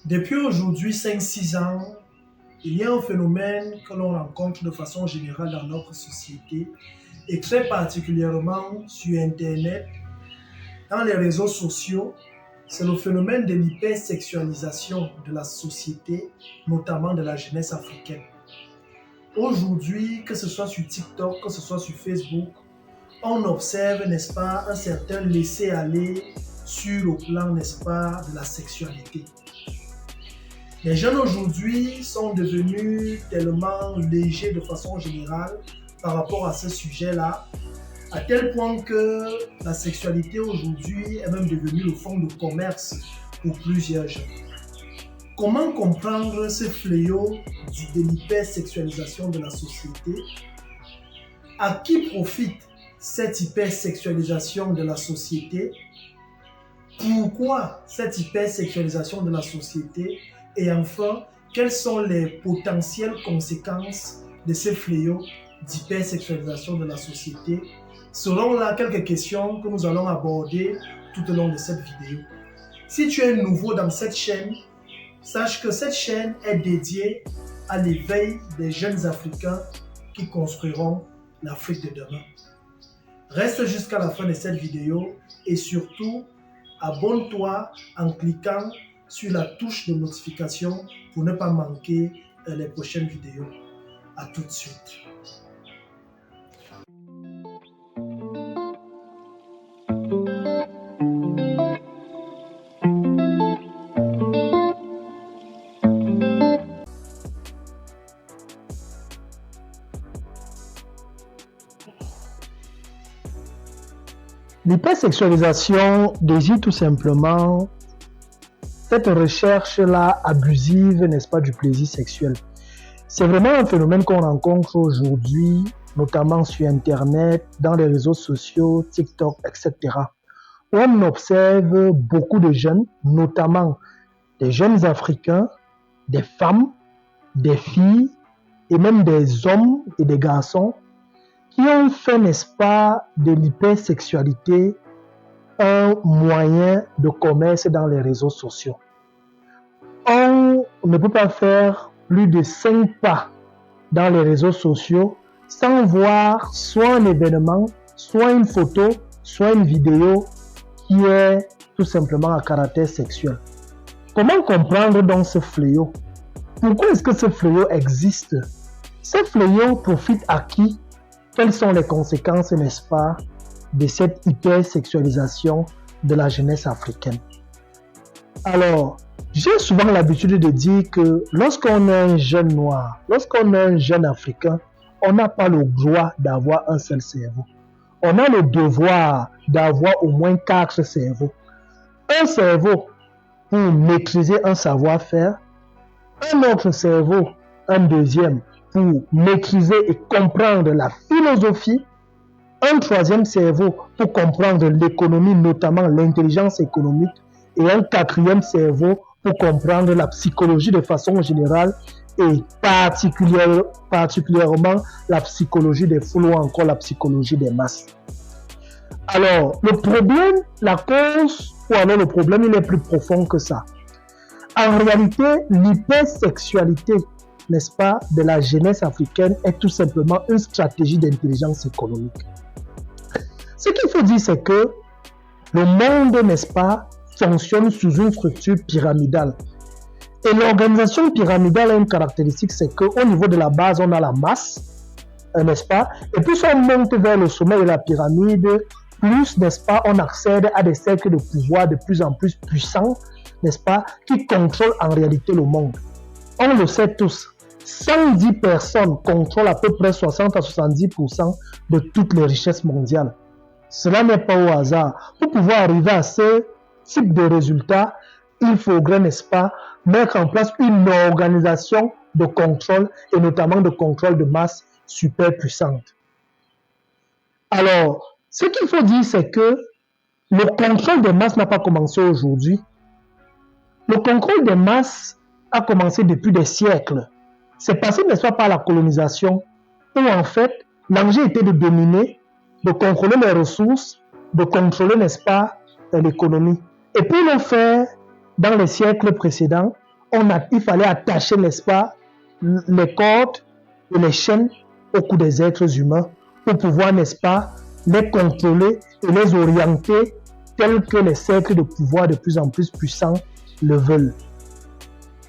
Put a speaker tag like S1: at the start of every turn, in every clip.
S1: Depuis aujourd'hui 5, 6 ans, il y a un phénomène que l'on rencontre de façon générale dans notre société et très particulièrement sur Internet, dans les réseaux sociaux. C'est le phénomène de l'hypersexualisation de la société, notamment de la jeunesse africaine. Aujourd'hui, que ce soit sur TikTok, que ce soit sur Facebook, on observe, n'est-ce pas, un certain laisser-aller sur le plan, n'est-ce pas, de la sexualité. Les jeunes aujourd'hui sont devenus tellement légers de façon générale par rapport à ce sujet-là, à tel point que la sexualité aujourd'hui est même devenue le fond de commerce pour plusieurs jeunes. Comment comprendre ce fléau de l'hypersexualisation de la société? À qui profite cette hypersexualisation de la société? Pourquoi cette hypersexualisation de la société? Et enfin, quelles sont les potentielles conséquences de ces fléaux d'hypersexualisation de la société? Selon là quelques questions que nous allons aborder tout au long de cette vidéo. Si tu es nouveau dans cette chaîne, sache que cette chaîne est dédiée à l'éveil des jeunes Africains qui construiront l'Afrique de demain. Reste jusqu'à la fin de cette vidéo et surtout, abonne-toi en cliquant sur la touche de notification pour ne pas manquer les prochaines vidéos. À tout de suite. L'hypersexualisation désigne tout simplement cette recherche-là abusive, n'est-ce pas, du plaisir sexuel. C'est vraiment un phénomène qu'on rencontre aujourd'hui, notamment sur Internet, dans les réseaux sociaux, TikTok, etc. On observe beaucoup de jeunes, notamment des jeunes Africains, des femmes, des filles et même des hommes et des garçons qui ont fait, n'est-ce pas, de l'hypersexualité un moyen de commerce dans les réseaux sociaux. On ne peut pas faire plus de 5 pas dans les réseaux sociaux sans voir soit un événement, soit une photo, soit une vidéo qui est tout simplement à caractère sexuel. Comment comprendre donc ce fléau? Pourquoi est-ce que ce fléau existe? Ce fléau profite à qui? Quelles sont les conséquences, n'est-ce pas, de cette hypersexualisation de la jeunesse africaine? Alors, j'ai souvent l'habitude de dire que lorsqu'on est un jeune noir, lorsqu'on est un jeune africain, on n'a pas le droit d'avoir un seul cerveau. On a le devoir d'avoir au moins 4 cerveaux. Un cerveau pour maîtriser un savoir-faire, un autre cerveau, un deuxième, pour maîtriser et comprendre la philosophie, un troisième cerveau pour comprendre l'économie, notamment l'intelligence économique, et un quatrième cerveau pour comprendre la psychologie de façon générale et particulièrement la psychologie des foules ou encore la psychologie des masses. Alors, le problème, la cause, ou alors le problème, il est plus profond que ça. En réalité, l'hypersexualité, n'est-ce pas, de la jeunesse africaine est tout simplement une stratégie d'intelligence économique. Ce qu'il faut dire, c'est que le monde, n'est-ce pas, fonctionne sous une structure pyramidale. Et l'organisation pyramidale a une caractéristique, c'est qu'au niveau de la base, on a la masse, n'est-ce pas, et plus on monte vers le sommet de la pyramide, plus, n'est-ce pas, on accède à des cercles de pouvoir de plus en plus puissants, n'est-ce pas, qui contrôlent en réalité le monde. On le sait tous, 110 personnes contrôlent à peu près 60 à 70% de toutes les richesses mondiales. Cela n'est pas au hasard. Pour pouvoir arriver à ce type de résultat, il faudrait, n'est-ce pas, mettre en place une organisation de contrôle et notamment de contrôle de masse super puissante. Alors, ce qu'il faut dire, c'est que le contrôle des masses n'a pas commencé aujourd'hui. Le contrôle des masses a commencé depuis des siècles. C'est passé, n'est-ce pas, par la colonisation, où en fait, l'enjeu était de dominer, de contrôler les ressources, de contrôler, n'est-ce pas, l'économie. Et pour le faire, dans les siècles précédents, il fallait attacher, n'est-ce pas, les cordes et les chaînes au cou des êtres humains pour pouvoir, n'est-ce pas, les contrôler et les orienter tels que les cercles de pouvoir de plus en plus puissants le veulent.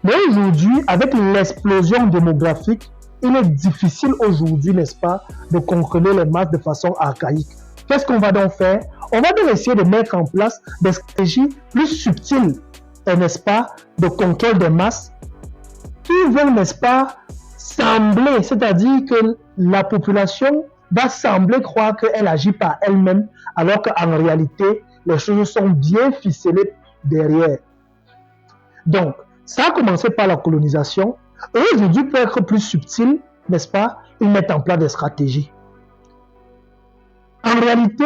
S1: Mais aujourd'hui, avec l'explosion démographique, il est difficile aujourd'hui, n'est-ce pas, de contrôler les masses de façon archaïque. Qu'est-ce qu'on va donc faire? On va donc essayer de mettre en place des stratégies plus subtiles, n'est-ce pas, de contrôle des masses qui vont, n'est-ce pas, sembler, c'est-à-dire que la population va sembler croire qu'elle agit par elle-même, alors qu'en réalité, les choses sont bien ficelées derrière. Donc, ça a commencé par la colonisation, et aujourd'hui, pour être plus subtil, n'est-ce pas, ils mettent en place des stratégies. En réalité,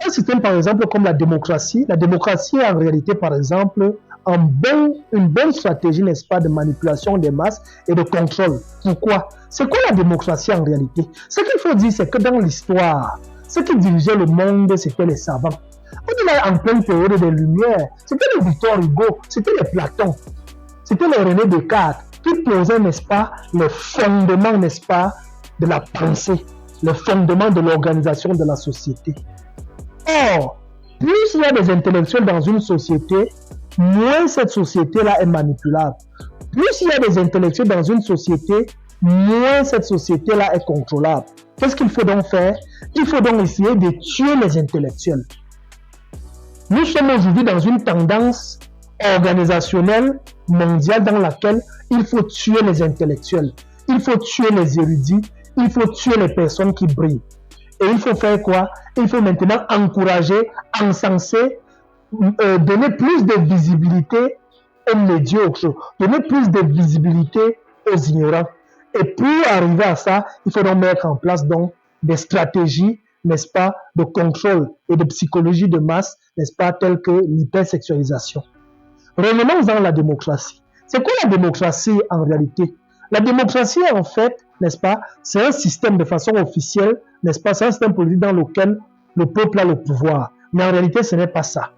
S1: un système, par exemple, comme la démocratie est en réalité, par exemple, une bonne stratégie, n'est-ce pas, de manipulation des masses et de contrôle. Pourquoi? C'est quoi la démocratie en réalité? Ce qu'il faut dire, c'est que dans l'histoire, ceux qui dirigeaient le monde, c'était les savants. On est en pleine période des Lumières. C'était les Victor Hugo, c'était les Platon, c'était les René Descartes qui posaient, n'est-ce pas, les fondements, n'est-ce pas, de la pensée, les fondements de l'organisation de la société. Or, plus il y a des intellectuels dans une société, moins cette société-là est manipulable. Plus il y a des intellectuels dans une société, moins cette société-là est contrôlable. Qu'est-ce qu'il faut donc faire? Il faut donc essayer de tuer les intellectuels. Nous sommes aujourd'hui dans une tendance organisationnelle mondiale dans laquelle il faut tuer les intellectuels, il faut tuer les érudits, il faut tuer les personnes qui brillent. Et il faut faire quoi? Il faut maintenant encourager, encenser, donner plus de visibilité aux médiocres, donner plus de visibilité aux ignorants. Et pour arriver à ça, il faut donc mettre en place donc des stratégies, n'est-ce pas, de contrôle et de psychologie de masse, n'est-ce pas, telles que l'hypersexualisation. Revenons dans la démocratie. C'est quoi la démocratie en réalité? La démocratie, en fait, n'est-ce pas, c'est un système de façon officielle, n'est-ce pas, c'est un système politique dans lequel le peuple a le pouvoir. Mais en réalité, ce n'est pas ça.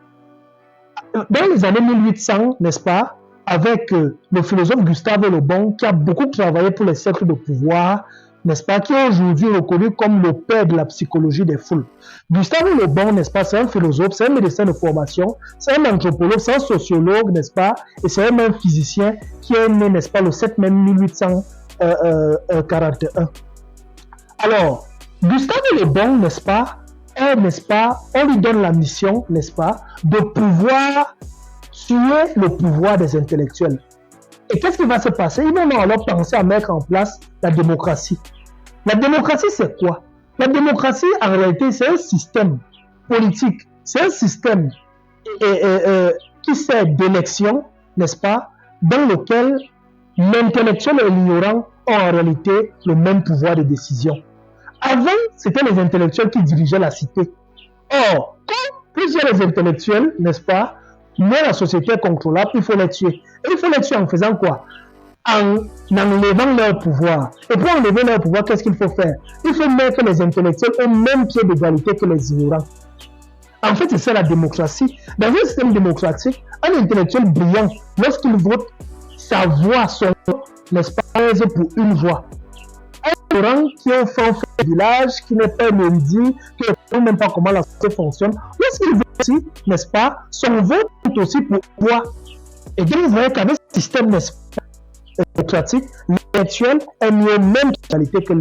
S1: Dans les années 1800, n'est-ce pas, avec le philosophe Gustave Le Bon, qui a beaucoup travaillé pour les cercles de pouvoir, n'est-ce pas, qui est aujourd'hui reconnu comme le père de la psychologie des foules. Gustave Le Bon, n'est-ce pas, c'est un philosophe, c'est un médecin de formation, c'est un anthropologue, c'est un sociologue, n'est-ce pas, et c'est un physicien qui est né, n'est-ce pas, le 7 mai 1841. Alors, Gustave Le Bon, n'est-ce pas, on lui donne la mission, n'est-ce pas, de pouvoir tuer le pouvoir des intellectuels. Et qu'est-ce qui va se passer? Ils vont alors penser à mettre en place la démocratie. La démocratie, c'est quoi? La démocratie, en réalité, c'est un système politique, c'est un système qui sert d'élection, n'est-ce pas, dans lequel l'intellectuel et l'ignorant ont en réalité le même pouvoir de décision. Avant, c'était les intellectuels qui dirigeaient la cité. Or, quand plusieurs intellectuels, n'est-ce pas, mais la société est contrôlable, il faut les tuer. Et il faut les tuer en faisant quoi? En enlevant leur pouvoir. Et pour enlever leur pouvoir, qu'est-ce qu'il faut faire? Il faut mettre les intellectuels au même pied d'égalité que les ignorants. En fait, c'est ça la démocratie. Dans un système démocratique, un intellectuel brillant, lorsqu'il vote, sa voix, son vote, n'est-ce pas, pèse pour une voix. Un ignorant qui est au fond du village, qui n'est pas érudit, qui ne sait même pas comment la société fonctionne, lorsqu'il vote aussi, n'est-ce pas, son vote est aussi pour voix. Et donc, vous voyez qu'avec ce système démocratique, l'intellectuel est mis au même qualité que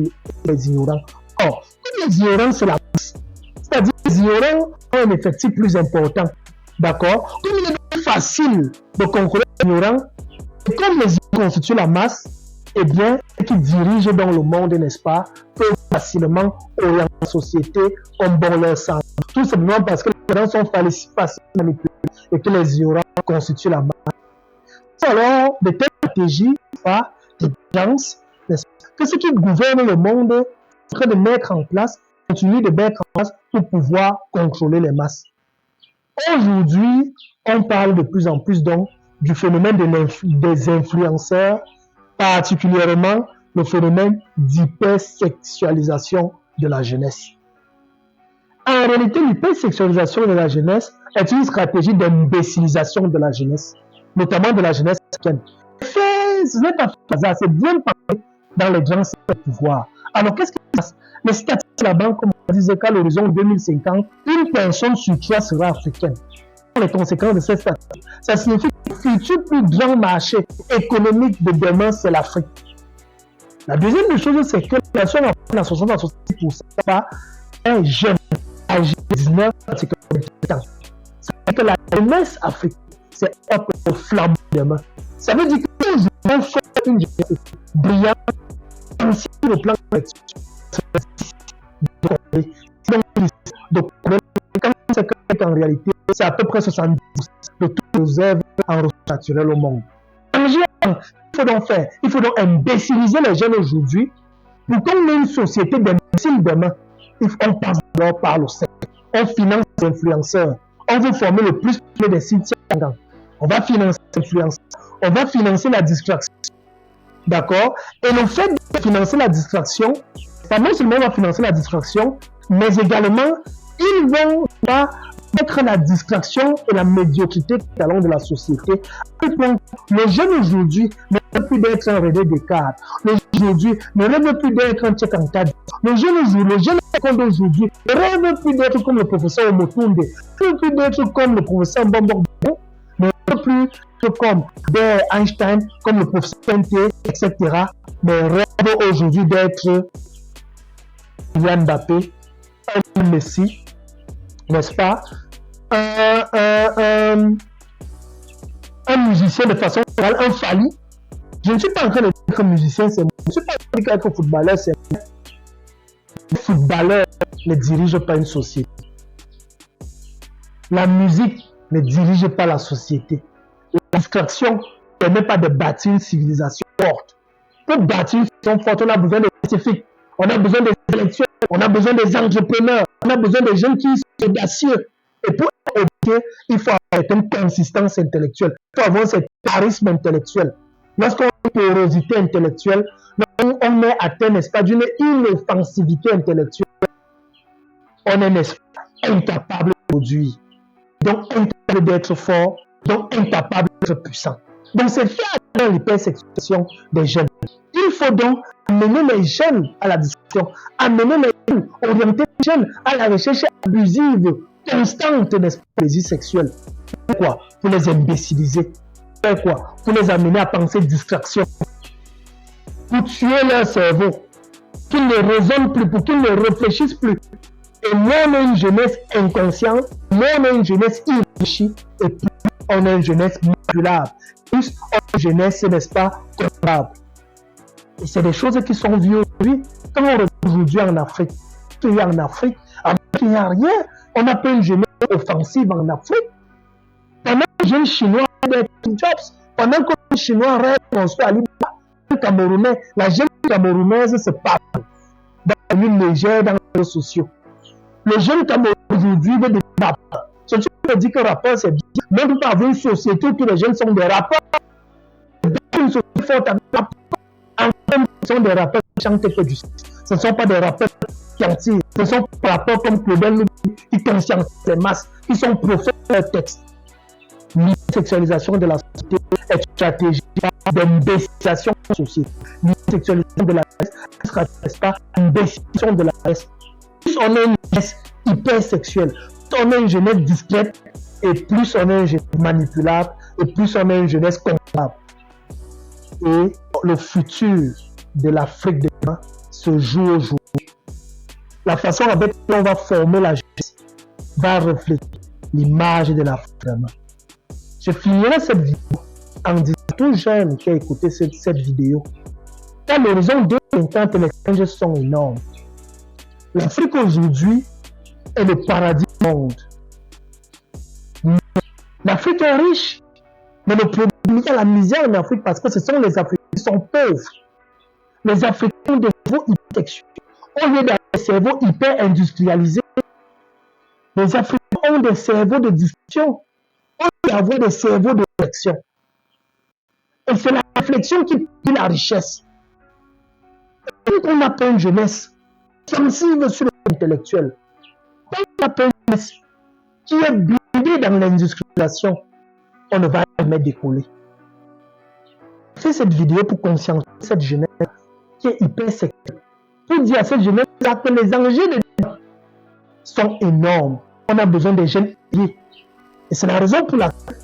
S1: les ignorants. Or, comme les ignorants, c'est la masse. C'est-à-dire que les ignorants ont un effectif plus important. D'accord? Comme il est plus facile de contrôler les ignorants, et comme les ignorants constituent la masse, eh bien, ceux qui dirigent dans le monde, n'est-ce pas, peuvent facilement orienter la société comme bon leur semble. Tout simplement parce que les ignorants sont facilement manipulés et que les ignorants constituent la masse. Alors, de telles stratégies, des agences, que ceux qui gouvernent le monde sont en train de mettre en place, continuent de mettre en place pour pouvoir contrôler les masses. Aujourd'hui, on parle de plus en plus donc du phénomène des influenceurs, particulièrement le phénomène d'hypersexualisation de la jeunesse. En réalité, l'hypersexualisation de la jeunesse est une stratégie d'imbécilisation de la jeunesse, notamment de la jeunesse africaine. Le fait ce n'est pas hasard, c'est bien parlé dans les grands secteurs de pouvoir. Alors, qu'est-ce qui se passe? Les statistiques de la banque, comme on disait qu'à l'horizon 2050, une personne sur 3 sera africaine. Les conséquences de cette statistiques, ça signifie que le futur plus grand marché économique de demain, c'est l'Afrique. La deuxième chose, c'est que la personne à 60 à 66% pas un jeune âgé de 19 à 27 ans. Ça veut dire que la jeunesse africaine, c'est un flambeau demain. Ça veut dire que nous devons faire une jeunesse brillante, aussi sur le plan collectif. Donc, quand c'est qu'en réalité, c'est à peu près 70% de toutes les œuvres en ressources naturelles au monde. Il faut donc faire, il faut donc imbéciliser les jeunes aujourd'hui pour qu'on ait une société d'imbéciles demain. On passe d'abord par le secteur, on finance les influenceurs, on veut former le plus des sites. On va financer l'influence, on va financer la distraction. D'accord? Et le fait de financer la distraction, pas non seulement on va financer la distraction, mais également, ils vont mettre la distraction et la médiocrité talent de la société. Le jeune aujourd'hui ne rêve plus d'être un René Descartes. Le jeune aujourd'hui ne rêve plus d'être un Tchèque en cadre. Le jeune d'aujourd'hui ne rêve plus d'être comme le professeur Omotunde, ne rêve plus d'être comme le professeur Mbombo, ne rêve plus comme Einstein, comme le professeur Pente, etc. Mais rêve aujourd'hui d'être Kylian Mbappé, un Messi, n'est-ce pas? Un musicien de façon générale, un Fali. Je ne suis pas en train d'être musicien, je ne suis pas en train d'être footballeur, c'est le footballeur ne dirige pas une société. La musique ne dirige pas la société. La distraction ne permet pas de bâtir une civilisation forte. Pour bâtir une civilisation forte, on a besoin de scientifiques, on a besoin des intellectuels, on a besoin des entrepreneurs, on a besoin des jeunes qui sont audacieux. Et pour éduquer, il faut avoir une consistance intellectuelle, il faut avoir cet charisme intellectuel. Lorsqu'on a une porosité intellectuelle, on est atteint, n'est-ce pas, d'une inoffensivité intellectuelle. On est, n'est-ce pas, incapable de produire, donc incapable d'être fort, donc incapable d'être puissant. Donc c'est faire dans l'hypersexualisation des jeunes. Il faut donc amener les jeunes à la discussion, amener les jeunes, orienter les jeunes à la recherche abusive, constante, n'est-ce pas, plaisir sexuel. Pourquoi? Pour les imbéciliser. Pourquoi? Pour les amener à penser distraction. Pour tuer leur cerveau. Qu'ils ne raisonnent plus, pour qu'ils ne réfléchissent plus. Et moins on a une jeunesse inconsciente, moins on a une jeunesse irréfléchie, et plus on a une jeunesse manipulable. Plus on a une jeunesse, n'est-ce pas, comptable. Et c'est des choses qui sont vues aujourd'hui. Quand on regarde aujourd'hui en Afrique, il y a en Afrique, il n'y a rien. On n'a pas une jeunesse offensive en Afrique. Pendant que les jeunes Chinois ont des jobs, pendant que les Chinois rêvent construire à Libya, les Camerounais, la jeune Camerounaise se parle dans la ligne légère, dans les réseaux sociaux. Le jeune Camerounais aujourd'hui veut des rappeurs. Je ne peux pas dire que rappeur c'est bien. Même pas avoir une société où tous les jeunes sont des rappeurs. Une société forte avec des rappeurs. En même temps, ce sont des rappeurs qui chantent que du sexe. Ce ne sont pas des rappeurs qui en tirent. Ce sont des rappeurs comme Claudel qui conscientisent les masses, qui sont profanes de leurs textes. L'hypersexualisation de la société est une stratégie d'imbécilisation de la société. L'hypersexualisation de la race n'est pas l'imbécilisation de la race. Plus on a une jeunesse hypersexuelle, plus on a une jeunesse discrète, et plus on a une jeunesse manipulable, et plus on a une jeunesse comptable. Et le futur de l'Afrique de demain se joue aujourd'hui. La façon avec laquelle on va former la jeunesse va refléter l'image de l'Afrique de demain. Je finirai cette vidéo en disant à tout jeune qui a écouté cette vidéo qu'à l'horizon 2050, les changements sont énormes. L'Afrique aujourd'hui est le paradis du monde. L'Afrique est riche, mais le problème, il y a la misère en Afrique parce que ce sont les Africains qui sont pauvres. Les Africains ont des cerveaux hypersexuels. Au lieu d'avoir des cerveaux hyper industrialisés, les Africains ont des cerveaux de discussion. Au lieu d'avoir des cerveaux de réflexion. Et c'est la réflexion qui fait la richesse. Quand on n'a pas une jeunesse sensible sur l'intellectuel, quand on n'a pas une jeunesse qui est blindée dans l'industrialisation, on ne va jamais décoller. fait cette vidéo pour conscientiser cette jeunesse qui est hyper sectaire. Pour dire à cette jeunesse que les enjeux de demain sont énormes. On a besoin des jeunes éveillés. Et c'est la raison pour laquelle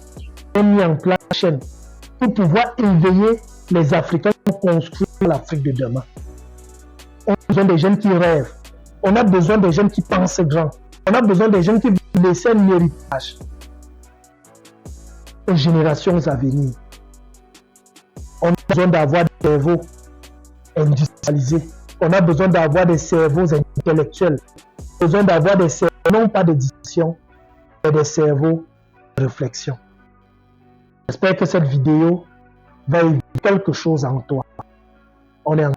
S1: on a mis en place la chaîne pour pouvoir éveiller les Africains pour construire l'Afrique de demain. On a besoin des jeunes qui rêvent. On a besoin des jeunes qui pensent grand. On a besoin des jeunes qui veulent laisser un héritage aux générations à venir. On a besoin d'avoir des cerveaux industrialisés. On a besoin d'avoir des cerveaux intellectuels. On a besoin d'avoir des cerveaux, non pas de discussion, mais des cerveaux de réflexion. J'espère que cette vidéo va éveiller quelque chose en toi. On est en